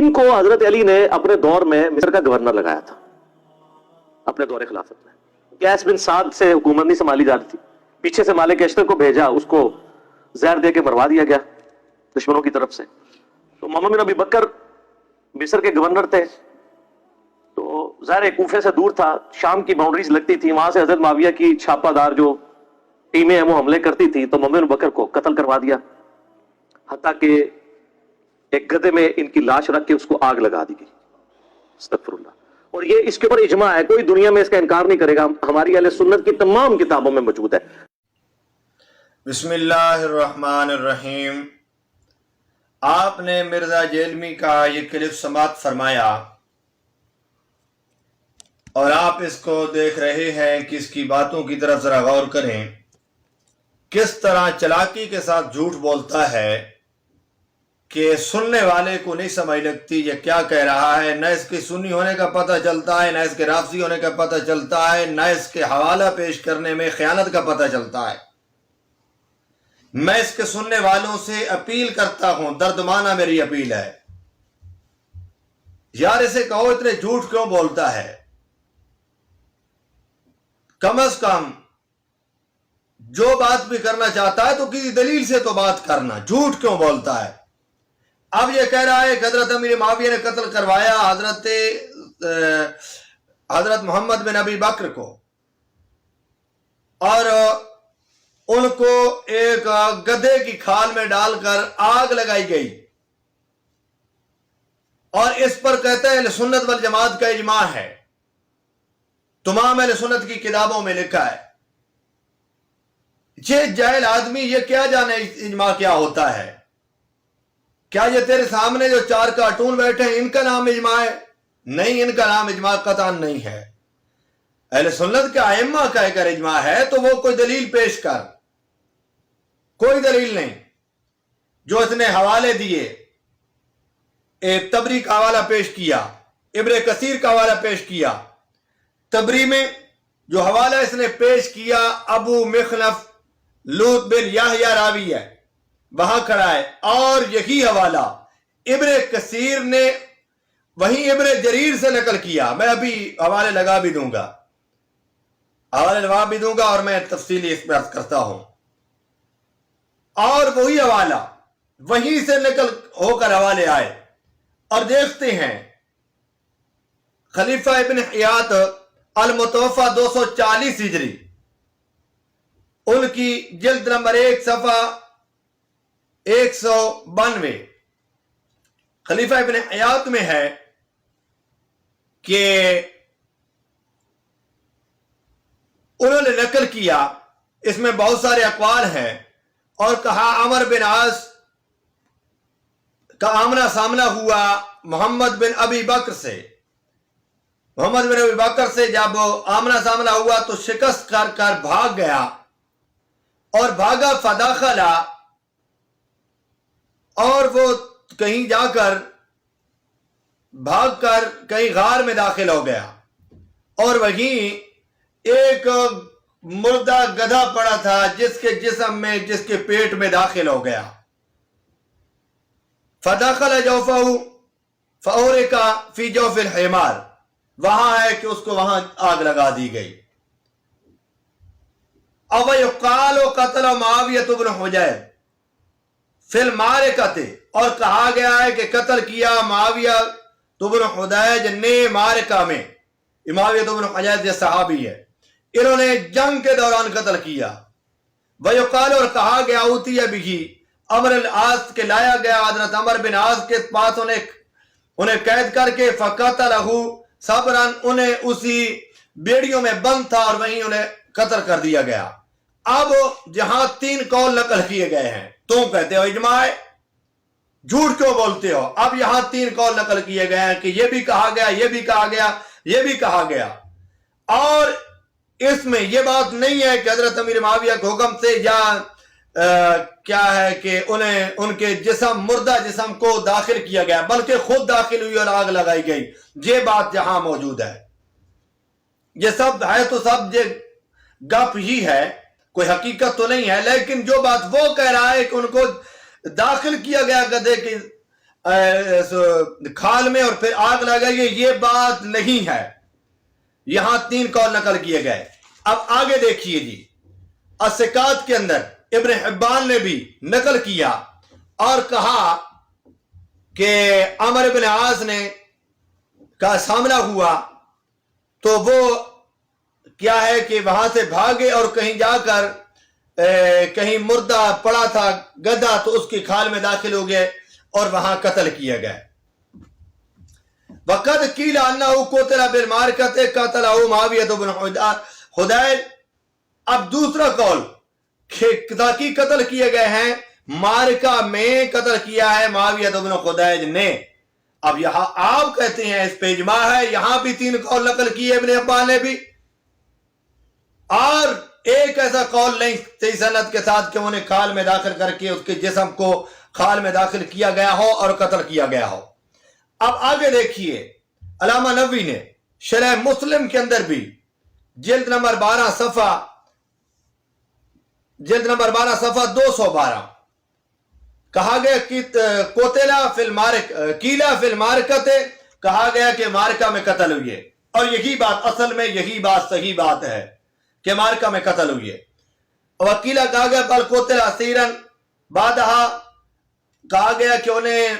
ان کو حضرت علی نے اپنے دور میں مصر کا گورنر لگایا تھا اپنے دور خلافت میں. قیس بن سعد سے حکومت نہیں سنبھالی جاتی تھی, پیچھے سے مالک اشتر کو بھیجا, اس کو زہر دے کے مروا دیا گیا دشمنوں کی طرف سے. تو محمد بن ابی بکر مصر کے گورنر تھے, تو ظاہر کوفے سے دور تھا, شام کی باؤنڈریز لگتی تھی, وہاں سے حضرت معاویہ کی چھاپہ دار جو ٹیمیں ہیں وہ حملے کرتی تھی, تو محمد بن بکر کو قتل کروا دیا, حتیٰ کہ ایک گدھے میں ان کی لاش رکھ کے اس کو آگ لگا دی گئی. استغفر اللہ. اور یہ اس کے اوپر اجماع ہے, کوئی دنیا میں اس کا انکار نہیں کرے گا, ہماری اہل سنت کی تمام کتابوں میں موجود ہے. بسم اللہ الرحمن الرحیم. آپ نے مرزا جیلمی کا یہ کلپ سماعت فرمایا اور آپ اس کو دیکھ رہے ہیں کہ اس کی باتوں کی طرف ذرا غور کریں. کس طرح چلاکی کے ساتھ جھوٹ بولتا ہے کہ سننے والے کو نہیں سمجھ لگتی یہ کیا کہہ رہا ہے. نہ اس کے سنی ہونے کا پتہ چلتا ہے, نہ اس کے رافضی ہونے کا پتہ چلتا ہے, نہ اس کے حوالہ پیش کرنے میں خیانت کا پتہ چلتا ہے. میں اس کے سننے والوں سے اپیل کرتا ہوں, دردمانہ میری اپیل ہے, یار اسے کہو اتنے جھوٹ کیوں بولتا ہے. کم از کم جو بات بھی کرنا چاہتا ہے تو کسی دلیل سے تو بات کرنا, جھوٹ کیوں بولتا ہے. اب یہ کہہ رہا ہے کہ حضرت امیر معاویہ نے قتل کروایا حضرت محمد بن ابی بکر کو, اور ان کو ایک گدھے کی کھال میں ڈال کر آگ لگائی گئی, اور اس پر کہتے ہیں اہل سنت والجماعت کا اجماع ہے. تمام اہل سنت کی کتابوں میں لکھا ہے. یہ جاہل آدمی یہ کیا جانے اجماع کیا ہوتا ہے. کیا یہ تیرے سامنے جو 4 کارٹون بیٹھے ہیں ان کا نام اجماع ہے؟ نہیں, ان کا نام اجماع قطعاً نہیں ہے. اہل سنت کا ائمہ کا اگر اجماع ہے تو وہ کوئی دلیل پیش کر. کوئی دلیل نہیں. جو اس نے حوالے دیے, ایک تبری کا حوالہ پیش کیا, ابن کثیر کا حوالہ پیش کیا. تبری میں جو حوالہ اس نے پیش کیا ابو مخلف لوط بن یحییٰ راوی ہے, وہاں کھڑا ہے. اور یہی حوالہ ابن کثیر نے وہیں ابن جریر سے نقل کیا. میں ابھی حوالے لگا بھی دوں گا, اور میں تفصیلی اس بات کرتا ہوں. اور وہی حوالہ وہیں سے نقل ہو کر حوالے آئے. اور دیکھتے ہیں خلیفہ ابن حیات المتوفہ 240 ہجری, ان کی جلد نمبر 1 صفحہ 192, خلیفہ ابن حیات میں ہے کہ انہوں نے نقل کیا, اس میں بہت سارے اقوال ہیں, اور کہا عمر بن عاص کا آمنا سامنا ہوا محمد بن ابی بکر سے. محمد بن ابی بکر سے جب آمنا سامنا ہوا تو شکست کر کر بھاگ گیا, اور بھاگا فداخلا, اور وہ کہیں جا کر بھاگ کر کہیں غار میں داخل ہو گیا, اور وہیں ایک مردہ گدھا پڑا تھا جس کے جسم میں, جس کے پیٹ میں داخل ہو گیا. فداخل جوفہ فاورک فی جوف الحمار, وہاں ہے کہ اس کو وہاں آگ لگا دی گئی. او یقال قتل معاویہ بن حجیر فی المعرکۃ, اور کہا گیا ہے کہ قتل کیا معاویہ بن حجیج نے معرکہ میں. معاویہ بن حجیج یہ صحابی ہے, انہوں نے جنگ کے دوران قتل کیا. ویقال, اور کہا گیا اوتی بھی عمر العاص کے لایا گیا حضرت عمر بن عاص کے پاس انہیں قید کر کے فقتلہ صبرا, انہیں اسی بیڑیوں میں بند تھا اور وہیں انہیں قتل کر دیا گیا. اب جہاں 3 قول نقل کیے گئے ہیں, تم کہتے ہو اجماع ہے, جھوٹ کیوں بولتے ہو. اب یہاں 3 قول نقل کیے گئے ہیں کہ یہ بھی کہا گیا, یہ بھی کہا گیا, یہ بھی کہا گیا. اور اس میں یہ بات نہیں ہے کہ حضرت امیر معاویہ کے حکم سے یا کیا ہے کہ انہیں ان کے جسم, مردہ جسم کو داخل کیا گیا, بلکہ خود داخل ہوئی اور آگ لگائی گئی. یہ بات یہاں موجود ہے. یہ سب ہے تو سب یہ گپ ہی ہے, کوئی حقیقت تو نہیں ہے. لیکن جو بات وہ کہہ رہا ہے کہ ان کو داخل کیا گیا گدھے کی کھال میں اور پھر آگ لگائی، یہ بات نہیں ہے. یہاں 3 قول نقل کیے گئے. اب آگے دیکھیے جی، الثقات کے اندر ابن حبان نے بھی نقل کیا اور کہا کہ عمر بن عاص نے کا سامنا ہوا تو وہ کیا ہے کہ وہاں سے بھاگے اور کہیں جا کر کہیں مردہ پڑا تھا گدھا، تو اس کی کھال میں داخل ہو گئے اور وہاں قتل کیا گئے. وقد قیل انہ قتل بالمعرکۃ قتلہ معاویہ بن حدیج. اب دوسرا قول کہ تاکہ قتل کیے گئے ہیں، معرکہ میں قتل کیا ہے معاویہ بن حدیج نے. اب یہاں آپ کہتے ہیں اس پہ اجماع ہے، یہاں بھی 3 قول نقل کیے ابن حبان نے بھی، اور ایک ایسا قول نہیں صحیح سند کے ساتھ کہ انہیں کھال میں داخل کر کے اس کے جسم کو کھال میں داخل کیا گیا ہو اور قتل کیا گیا ہو. اب آگے دیکھیے، علامہ نووی نے شرح مسلم کے اندر بھی جلد نمبر 12 صفحہ 212 کہا گیا کہ قتلا فی المعرکۃ، کہا گیا کہ مارکہ میں قتل ہوئے. اور یہی بات اصل میں یہی بات صحیح بات ہے کہ مارکہ میں قتل ہوئے. وکیلا کہا گیا بل قتل اسیرا بعدہا، کہا گیا کہ انہیں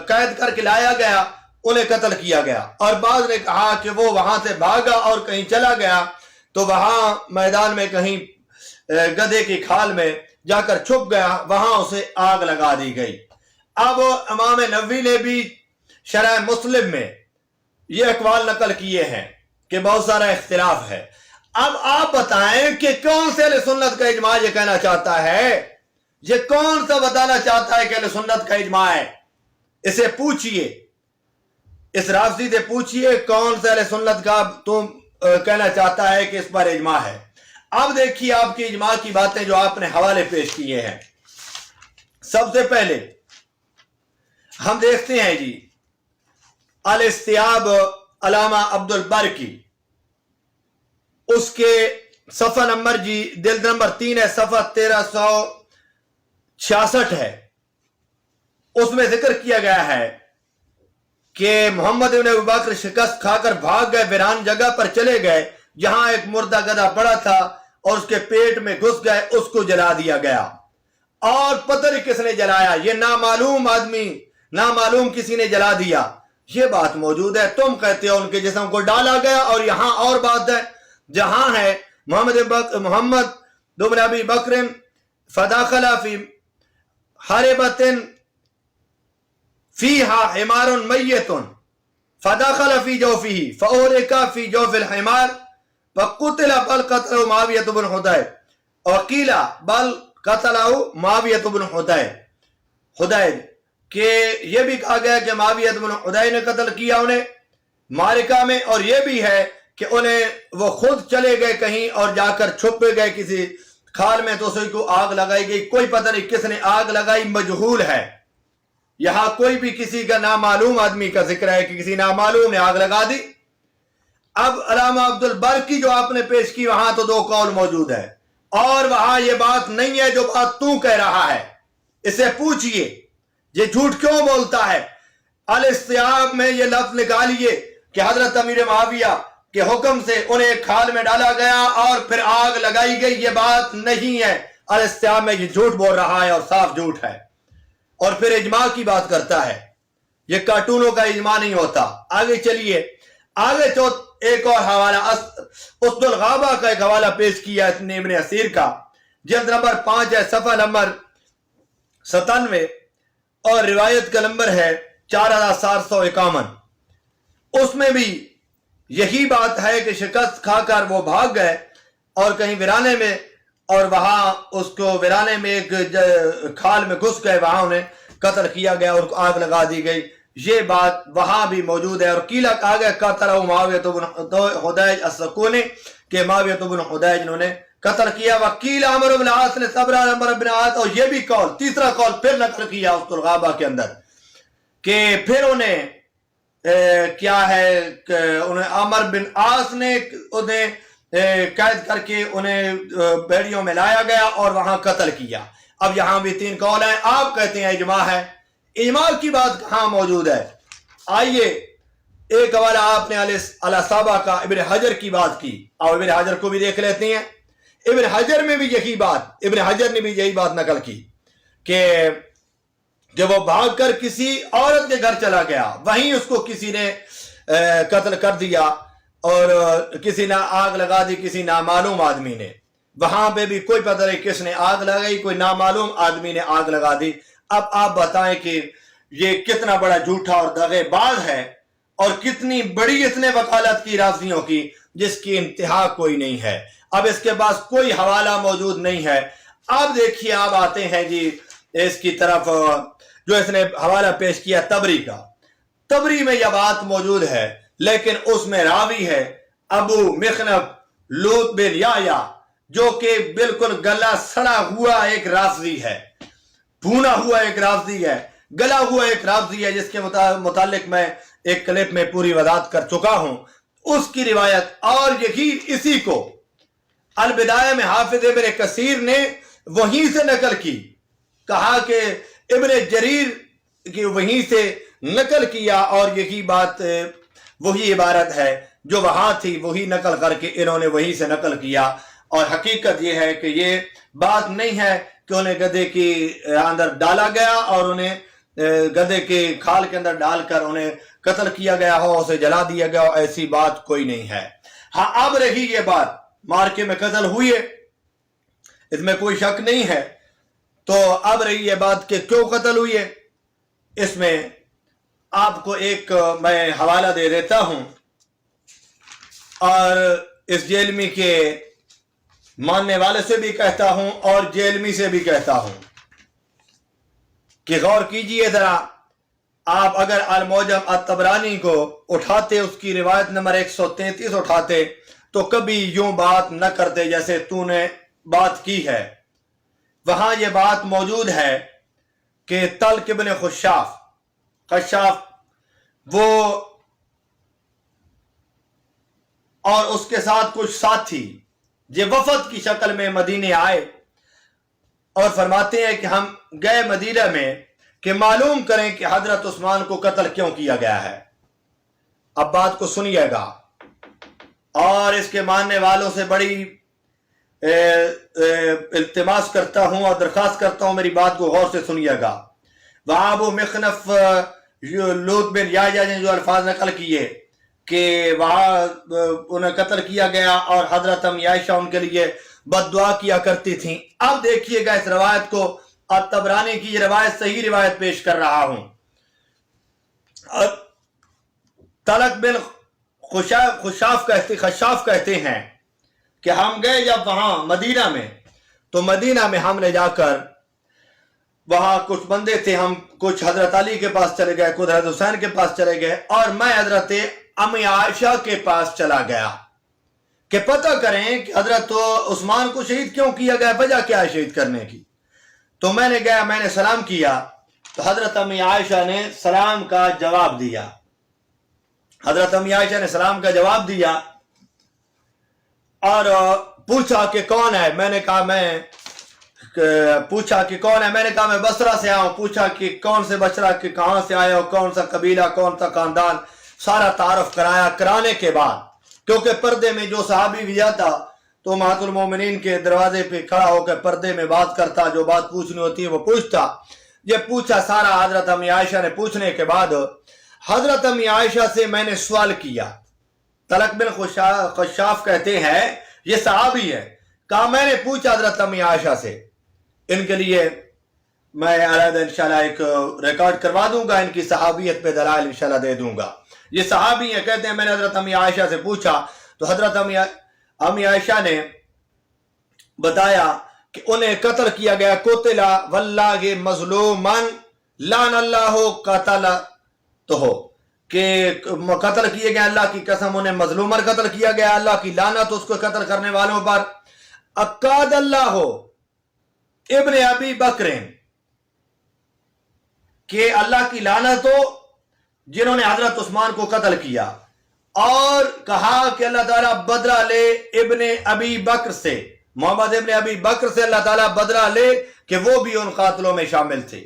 قید کر کے لایا گیا، انہیں قتل کیا گیا. اور بعض نے کہا کہ وہ وہاں سے بھاگا اور کہیں چلا گیا تو وہاں میدان میں کہیں گدھے کی کھال میں جا کر چھپ گیا، وہاں اسے آگ لگا دی گئی. اب امام نووی نے بھی شرح مسلم میں یہ اقوال نقل کیے ہیں کہ بہت سارا اختلاف ہے. اب آپ بتائیں کہ کون سے اہل سنت کا اجماع یہ کہنا چاہتا ہے؟ یہ کون سا بتانا چاہتا ہے کہ اہل سنت کا اجماع ہے؟ اسے پوچھئے، اس رافضی سے پوچھئے کون سے اہل سنت کا تم کہنا چاہتا ہے کہ اس پر اجماع ہے. اب دیکھیے آپ کی اجماع کی باتیں جو آپ نے حوالے پیش کیے ہیں. سب سے پہلے ہم دیکھتے ہیں جی الاستیاب علامہ عبد البر کی، اس کے صفحہ نمبر جی جلد نمبر 3 ہے، صفحہ 1366 ہے. اس میں ذکر کیا گیا ہے کہ محمد ابن ابوبکر شکست کھا کر بھاگ گئے، ویران جگہ پر چلے گئے جہاں ایک مردہ گدھا پڑا تھا اور اس کے پیٹ میں گھس گئے، اس کو جلا دیا گیا. اور پتہ نہیں کس نے جلایا، یہ نامعلوم آدمی، نامعلوم کسی نے جلا دیا. یہ بات موجود ہے. تم کہتے ہو ان کے جسم کو ڈالا گیا، اور یہاں اور بات ہے جہاں ہے محمد بن ابی بکر فداخل فی حربۃ فیہا حمار میت فداخل فی جوفہ فاحرق فی جوف الحمار فقتل بل قتلہ معاویہ بن حدیج، وقیل بل قتلہ معاویہ بن حدیج، کہ یہ بھی کہا گیا کہ معاویہ بن حدیج نے قتل کیا انہیں معرکہ میں، اور یہ بھی ہے کہ انہیں وہ خود چلے گئے کہیں اور جا کر چھپ گئے کسی کھال میں تو اسی کو آگ لگائی گئی. کوئی پتہ نہیں کس نے آگ لگائی، مجہول ہے. یہاں کوئی بھی کسی کا نامعلوم آدمی کا ذکر ہے کہ کسی نامعلوم نے آگ لگا دی. اب علامہ عبد البر کی جو آپ نے پیش کی وہاں تو 2 قول موجود ہے، اور وہاں یہ بات نہیں ہے جو بات تو کہہ رہا ہے. اسے پوچھئے یہ جھوٹ کیوں بولتا ہے. الاستیاب میں یہ لفظ نکالیے کہ حضرت امیر معاویہ کے حکم سے انہیں ایک کھال میں ڈالا گیا اور پھر آگ لگائی گئی. یہ بات نہیں ہے. الاستیاب میں یہ جھوٹ بول رہا ہے اور صاف جھوٹ ہے. اور پھر اجماع کی بات کرتا ہے. یہ کارٹونوں کا اجماع نہیں ہوتا. آگے چلیے، آگے ایک اور حوالہ اسد الغابہ کا ایک حوالہ پیش کیا اس نے ابن اسیر کا، جلد نمبر 5 ہے، صفحہ نمبر 97، اور روایت کا نمبر ہے 4751. اس میں بھی یہی بات ہے کہ شکست کھا کر وہ بھاگ گئے اور کہیں ویرانے میں، اور وہاں اس کو ویرانے میں ایک کھال میں گھس گئے، وہاں انہیں قتل کیا گیا اور آگ لگا دی گئی. یہ بات وہاں بھی موجود ہے. اور قیل کہا گیا قتلہ معاویہ بن حدیج السکونی، کہ معاویہ بن حدیج انہوں نے قتل کیا. وقیل عمرو بن عاص نے صبر عمرو بن عاص، اور یہ بھی قول تیسرا قول پھر نقل کیا اسد الغابہ کے اندر کہ پھر انہیں کیا ہے کہ انہیں عمر بن عاص نے انہیں قید کر کے انہیں بیڑیوں میں لایا گیا اور وہاں قتل کیا. اب یہاں بھی 3 قول ہیں. آپ کہتے ہیں اجماع ہے، اجماع کی بات کہاں موجود ہے؟ آئیے ایک حوالہ آپ نے علی صحابہ کا ابن حجر کی بات کی، اور ابن حجر کو بھی دیکھ لیتے ہیں۔ ابن حجر میں بھی یہی بات، ابن حجر نے بھی یہی بات نقل کی کہ جب وہ بھاگ کر کسی عورت کے گھر چلا گیا، وہیں اس کو کسی نے قتل کر دیا، اور کسی نے آگ لگا دی، کسی نامعلوم آدمی نے۔ وہاں پہ بھی کوئی پتہ نہیں کس نے آگ لگائی، کوئی نامعلوم آدمی نے آگ لگا دی۔ اب آپ بتائیں کہ یہ کتنا بڑا جھوٹا اور دغے باز ہے، اور کتنی بڑی اس نے وکالت کی رافضیوں کی، جس کی انتہا کوئی نہیں ہے۔ اب اس کے پاس کوئی حوالہ موجود نہیں ہے۔ اب دیکھیے، آپ آتے ہیں جی اس کی طرف، جو اس نے حوالہ پیش کیا تبری کا۔ تبری میں یہ بات موجود ہے، لیکن اس میں راوی ہے ابو مخنف لوط بن یحییٰ، جو کہ بالکل گلا سڑا ہوا ایک رافضی ہے، بھونا ہوا ایک رافضی ہے، گلا ہوا ایک رافضی ہے، جس کے متعلق میں ایک کلپ میں پوری وضاحت کر چکا ہوں۔ اس کی روایت، اور یہی اسی کو البدایہ میں حافظ ابن کثیر نے وہیں سے نقل کی، کہا کہ ابن جریر کی وہیں سے نقل کیا، اور یہی بات، وہی عبارت ہے جو وہاں تھی، وہی نقل کر کے انہوں نے وہیں سے نقل کیا۔ اور حقیقت یہ ہے کہ یہ بات نہیں ہے کہ انہیں گدھے کی اندر ڈالا گیا اور انہیں گدھے کے کھال کے اندر ڈال کر انہیں قتل کیا گیا ہو، اسے جلا دیا گیا ہو، ایسی بات کوئی نہیں ہے۔ ہاں، اب رہی یہ بات، مارکے میں قتل ہوئی ہے، اس میں کوئی شک نہیں ہے، تو اب رہی یہ بات کہ کیوں قتل ہوئی ہے۔ اس میں آپ کو ایک میں حوالہ دے دیتا ہوں، اور اس جیلمی کے ماننے والے سے بھی کہتا ہوں اور جیلمی سے بھی کہتا ہوں کہ غور کیجئے ذرا۔ آپ اگر المعجم الطبرانی کو اٹھاتے، اس کی روایت نمبر 133 اٹھاتے، تو کبھی یوں بات نہ کرتے جیسے تو نے بات کی ہے۔ وہاں یہ بات موجود ہے کہ طلق ابن خشاف وہ اور اس کے ساتھ کچھ ساتھی یہ وفد کی شکل میں مدینے آئے، اور فرماتے ہیں کہ ہم گئے مدینہ میں کہ معلوم کریں کہ حضرت عثمان کو قتل کیوں کیا گیا ہے۔ اب بات کو سنیے گا، اور اس کے ماننے والوں سے بڑی التماس کرتا ہوں اور درخواست کرتا ہوں، میری بات کو غور سے سنیے گا۔ وہاں ابو مخنف لوط بن یحییٰ نے جو الفاظ نقل کیے کہ وہاں انہیں قتل کیا گیا، اور حضرت امی عائشہ ان کے لیے بد دعا کیا کرتی تھیں۔ اب دیکھیے گا اس روایت کو، الطبرانی کی یہ روایت صحیح روایت پیش کر رہا ہوں۔ طلق بن خشاف کہتے ہیں کہ ہم گئے جب وہاں مدینہ میں، تو مدینہ میں ہم نے جا کر، وہاں کچھ بندے تھے، ہم کچھ حضرت علی کے پاس چلے گئے، کچھ حضرت حسین کے پاس چلے گئے، اور میں حضرت امی عائشہ کے پاس چلا گیا کہ پتہ کریں کہ حضرت عثمان کو شہید کیوں کیا گیا، وجہ کیا ہے شہید کرنے کی۔ تو میں نے گیا، میں نے سلام کیا، تو حضرت امی عائشہ نے سلام کا جواب دیا، حضرت امی عائشہ نے سلام کا جواب دیا، اور پوچھا کہ کون ہے۔ میں نے کہا میں بصرہ سے آیا ہوں۔ پوچھا کہ کون سے بصرہ، کہ کہاں سے آئے ہو، کون سا قبیلہ، کون سا خاندان، سارا تعارف کرایا۔ کرانے کے بعد، کیونکہ پردے میں جو صحابی بھی جاتا تو امہات المومنین کے دروازے پہ کھڑا ہو کے پردے میں بات کرتا، جو بات پوچھنی ہوتی ہے وہ پوچھتا۔ یہ پوچھا سارا حضرت امی عائشہ نے۔ پوچھنے کے بعد حضرت امی عائشہ سے میں نے سوال کیا۔ طلق بن خشاف کہتے ہیں، یہ صحابی ہے، کہا میں نے پوچھا حضرت امی عائشہ سے۔ ان کے لیے میں علیحدہ انشاءاللہ ایک ریکارڈ کروا دوں گا، ان کی صحابیت پہ دلائل انشاءاللہ دے دوں گا۔ یہ صحابی ہیں، کہتے ہیں میں نے حضرت امی عائشہ سے پوچھا، تو حضرت امی عائشہ نے بتایا کہ انہیں قتل کیا گیا، قتل واللہ مظلوما لعن اللہ قتل، تو ہو کہ قتل کیے گئے، اللہ کی قسم انہیں مظلومن قتل کیا گیا، اللہ کی لعنت اس کو قتل کرنے والوں پر۔ اقاد اللہ ابن ابی بکر، کہ اللہ کی لعنت ہو جنہوں نے حضرت عثمان کو قتل کیا، اور کہا کہ اللہ تعالیٰ بدلہ لے ابن ابی بکر سے، محمد ابن ابی بکر سے اللہ تعالیٰ بدلہ لے کہ وہ بھی ان قاتلوں میں شامل تھے۔